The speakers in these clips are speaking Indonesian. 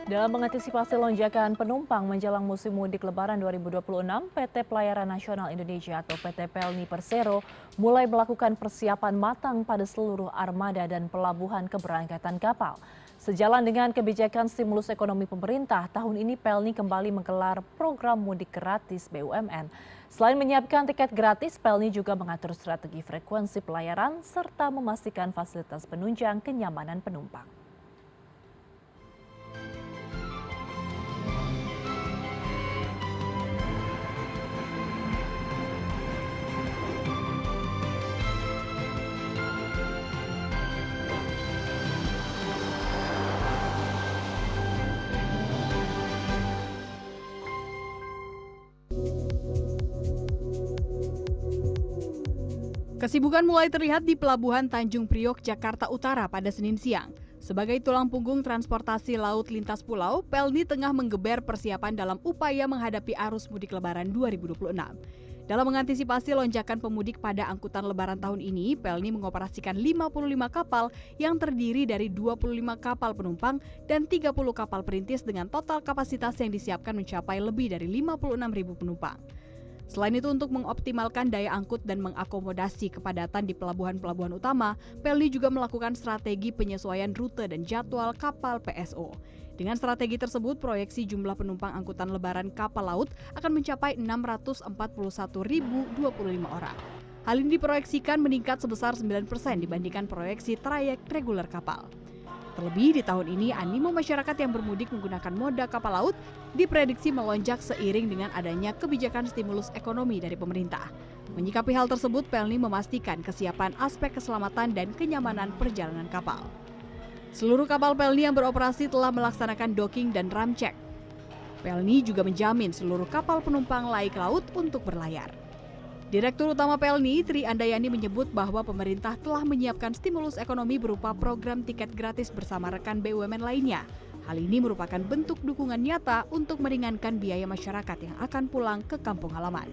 Dalam mengantisipasi lonjakan penumpang menjelang musim mudik Lebaran 2026, PT Pelayaran Nasional Indonesia atau PT Pelni Persero mulai melakukan persiapan matang pada seluruh armada dan pelabuhan keberangkatan kapal. Sejalan dengan kebijakan stimulus ekonomi pemerintah, tahun ini Pelni kembali menggelar program mudik gratis BUMN. Selain menyiapkan tiket gratis, Pelni juga mengatur strategi frekuensi pelayaran serta memastikan fasilitas penunjang kenyamanan penumpang. Kesibukan mulai terlihat di Pelabuhan Tanjung Priok, Jakarta Utara pada Senin siang. Sebagai tulang punggung transportasi laut lintas pulau, Pelni tengah menggeber persiapan dalam upaya menghadapi arus mudik Lebaran 2026. Dalam mengantisipasi lonjakan pemudik pada angkutan Lebaran tahun ini, Pelni mengoperasikan 55 kapal yang terdiri dari 25 kapal penumpang dan 30 kapal perintis dengan total kapasitas yang disiapkan mencapai lebih dari 56.000 penumpang. Selain itu, untuk mengoptimalkan daya angkut dan mengakomodasi kepadatan di pelabuhan-pelabuhan utama, Pelni juga melakukan strategi penyesuaian rute dan jadwal kapal PSO. Dengan strategi tersebut, proyeksi jumlah penumpang angkutan lebaran kapal laut akan mencapai 641.025 orang. Hal ini diproyeksikan meningkat sebesar 9% dibandingkan proyeksi trayek reguler kapal. Terlebih di tahun ini, animo masyarakat yang bermudik menggunakan moda kapal laut diprediksi melonjak seiring dengan adanya kebijakan stimulus ekonomi dari pemerintah. Menyikapi hal tersebut, Pelni memastikan kesiapan aspek keselamatan dan kenyamanan perjalanan kapal. Seluruh kapal Pelni yang beroperasi telah melaksanakan docking dan ram check. Pelni juga menjamin seluruh kapal penumpang laik laut untuk berlayar. Direktur Utama Pelni, Tri Andayani menyebut bahwa pemerintah telah menyiapkan stimulus ekonomi berupa program tiket gratis bersama rekan BUMN lainnya. Hal ini merupakan bentuk dukungan nyata untuk meringankan biaya masyarakat yang akan pulang ke kampung halaman.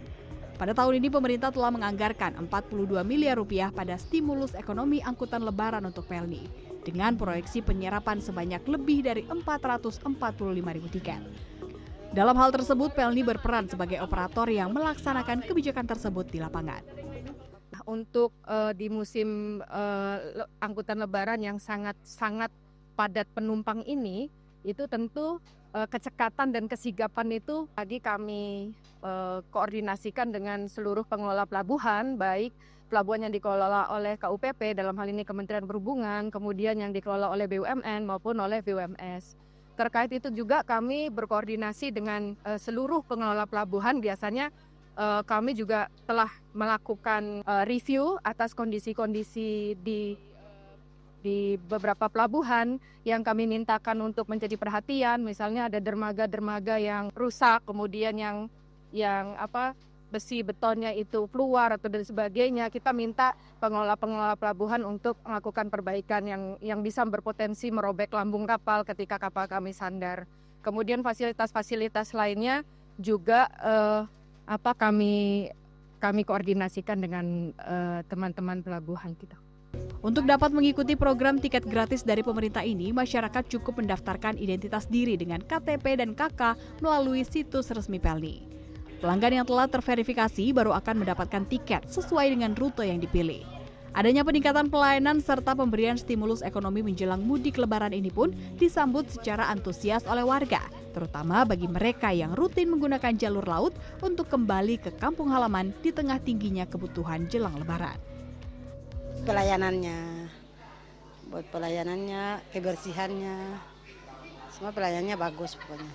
Pada tahun ini pemerintah telah menganggarkan 42 miliar rupiah pada stimulus ekonomi angkutan lebaran untuk Pelni, dengan proyeksi penyerapan sebanyak lebih dari 445.000 tiket. Dalam hal tersebut, Pelni berperan sebagai operator yang melaksanakan kebijakan tersebut di lapangan. Untuk di musim angkutan lebaran yang sangat padat penumpang ini, itu tentu kecekatan dan kesigapan itu lagi kami koordinasikan dengan seluruh pengelola pelabuhan, baik pelabuhan yang dikelola oleh KUPP, dalam hal ini Kementerian Perhubungan, kemudian yang dikelola oleh BUMN maupun oleh BUMS. Terkait itu juga kami berkoordinasi dengan seluruh pengelola pelabuhan. Biasanya kami juga telah melakukan review atas kondisi-kondisi di beberapa pelabuhan yang kami mintakan untuk menjadi perhatian. Misalnya ada dermaga-dermaga yang rusak, kemudian yang besi betonnya itu keluar atau dan sebagainya. Kita minta pengelola pelabuhan untuk melakukan perbaikan yang bisa berpotensi merobek lambung kapal ketika kapal kami sandar. Kemudian fasilitas-fasilitas lainnya juga kami koordinasikan dengan teman-teman pelabuhan kita. Untuk dapat mengikuti program tiket gratis dari pemerintah ini, masyarakat cukup mendaftarkan identitas diri dengan KTP dan KK melalui situs resmi Pelni. Pelanggan yang telah terverifikasi baru akan mendapatkan tiket sesuai dengan rute yang dipilih. Adanya peningkatan pelayanan serta pemberian stimulus ekonomi menjelang mudik lebaran ini pun disambut secara antusias oleh warga, terutama bagi mereka yang rutin menggunakan jalur laut untuk kembali ke kampung halaman di tengah tingginya kebutuhan jelang lebaran. Buat pelayanannya, kebersihannya, semua pelayanannya bagus pokoknya.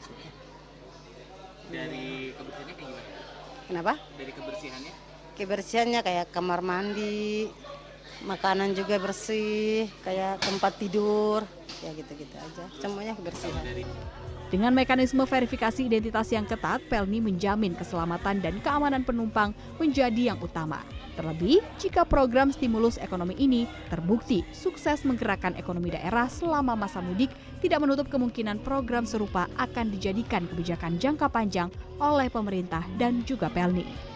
Dari kebersihannya kayak gimana? Kenapa? Dari kebersihannya? Kebersihannya kayak kamar mandi, makanan juga bersih, kayak tempat tidur, ya gitu-gitu aja. Semuanya kebersihan. Dengan mekanisme verifikasi identitas yang ketat, Pelni menjamin keselamatan dan keamanan penumpang menjadi yang utama. Terlebih, jika program stimulus ekonomi ini terbukti sukses menggerakkan ekonomi daerah selama masa mudik, tidak menutup kemungkinan program serupa akan dijadikan kebijakan jangka panjang oleh pemerintah dan juga Pelni.